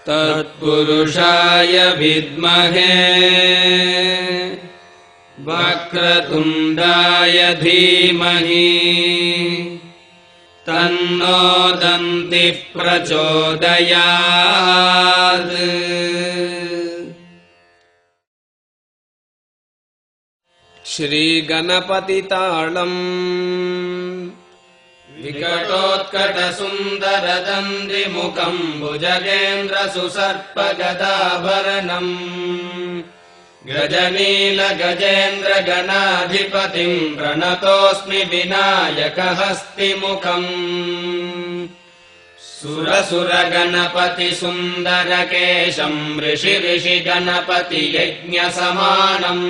तत्पुरुषाय विद्महे वक्रतुण्डाय धीमहि तन्नो दन्तिः प्रचोदयात्। श्रीगणपतिताळम् विकटोत्कटसुन्दरदन्दिमुखम् भुजगेन्द्रसुसर्पगदाभरणम् गजनीलगजेन्द्रगणाधिपतिम् प्रणतोऽस्मि विनायकहस्तिमुखम्। सुरसुरगणपतिसुन्दरकेशम् ऋषिगणपतियज्ञसमानम्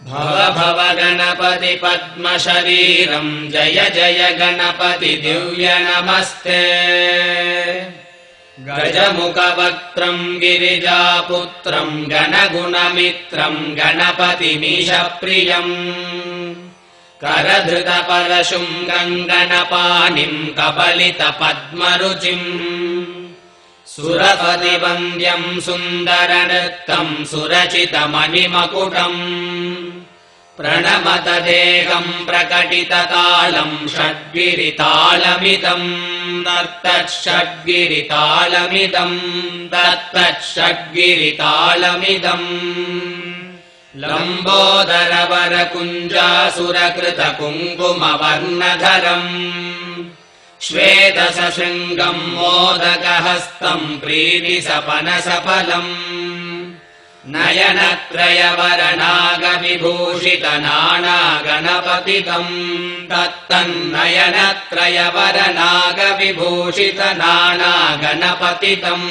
भव गणपति पद्मशरीरम् जय जय गणपति दिव्य नमस्ते। गजमुखवक्त्रम् गिरिजापुत्रम् गणगुणमित्रम् गणपतिमीशप्रियम् करधृतपरशुम् गङ्गणपाणिम् कपलितपद्मरुचिम् सुरपतिवन्द्यम् सुन्दरनृत्तम् सुरचितमणिमकुटम् प्रणमत देहम् प्रकटिततालम् षड्गिरितालमिदम् दत्तच्छड्गिरितालमिदम् दत्तच्छड्गिरितालमिदम्। लम्बोदरवरकुञ्जासुरकृतकुङ्कुमवर्णधरम् श्वेतसशृङ्गम् मोदकहस्तम् प्रीतिसपनसफलम् नयनत्रयवरनागविभूषितनानागणपतितम् तत्तन्नयनत्रयवरनागविभूषितनानागणपतितम्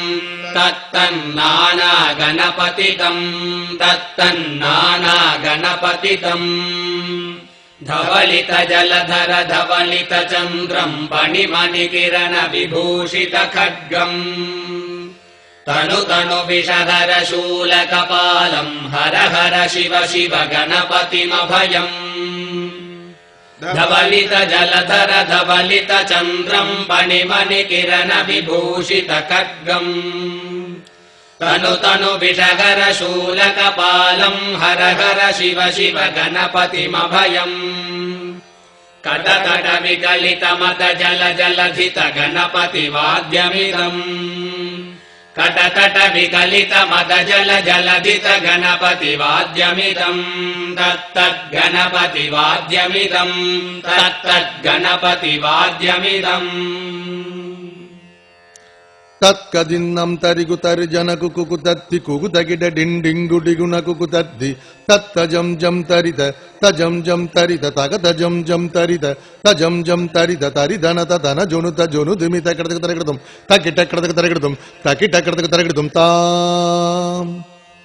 तत्तन्नानागणपतितम् तत्तन्नानागणपतितम्। धवलितजलधर धवलितचन्द्रम् फणिमणिकिरणविभूषितखड्गम् तनु तनु विषधर शूलकपालम् हर हर शिव शिव गणपतिमभयम्। धवलितजलधर धवलितचन्द्रम् फणिमणिकिरणविभूषितखड्गम् तनु तनु विषधर शूलकपालम् हर हर शिव शिव गणपतिमभयम्। कटकट विकलितमत जल जलधित गणपतिवाद्यमिदम् कटकट विकलितमत जल जलधित गणपतिवाद्यमिदम् तत्तद्गणपतिवाद्यमिदम् तत्तद्गणपतिवाद्यमिदम्। तत्कदिन्नं तरिगुतर्जनकु कुकुतत्ति कुकुतगिड डिण्डिङ्गुडिगुणकु कुतद्दि तत्तजं जं तरित तजं जं तरित तगतजं जं तरित तजं जं तरित तरिधनत धन जोनुत जोनुदिमित कडकतरगडुं तकिटकडकतरगडुं तकिटकडकतरगडुं ताम्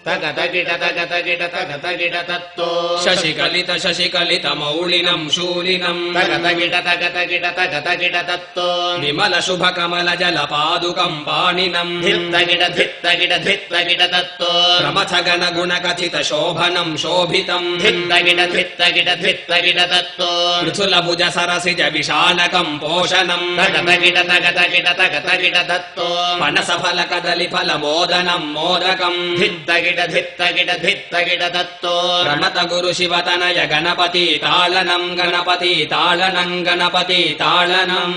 तगतगिट तगतगिट तगतगिट तत्तो शशिकलित शशिकलित मौलिनम् शूलिनम् तगतगिट तगतगिट तगतगिट तत्तो विमल शुभ कमल जल पादुकम् पाणिनम् धित्तगिट धित्तगिट धित्तगिट तत्तो प्रमथ गण गुण कथित शोभनम् शोभितम् धित्तगिट धित्तगिट धित्तगिट तत्तो मृथुल भुज सरसिज विशालकम् पोषणम् तगतगिट तगतगिट तगतगिट तत्तो पनस फल कदलि फल मोदनम् मोदकम् धित्तगिट धित्तगिट धित्तगिट तत्तो प्रणत गुरु शिवतनय गणपति तालनम् गणपति तालनम् गणपति तालनम्।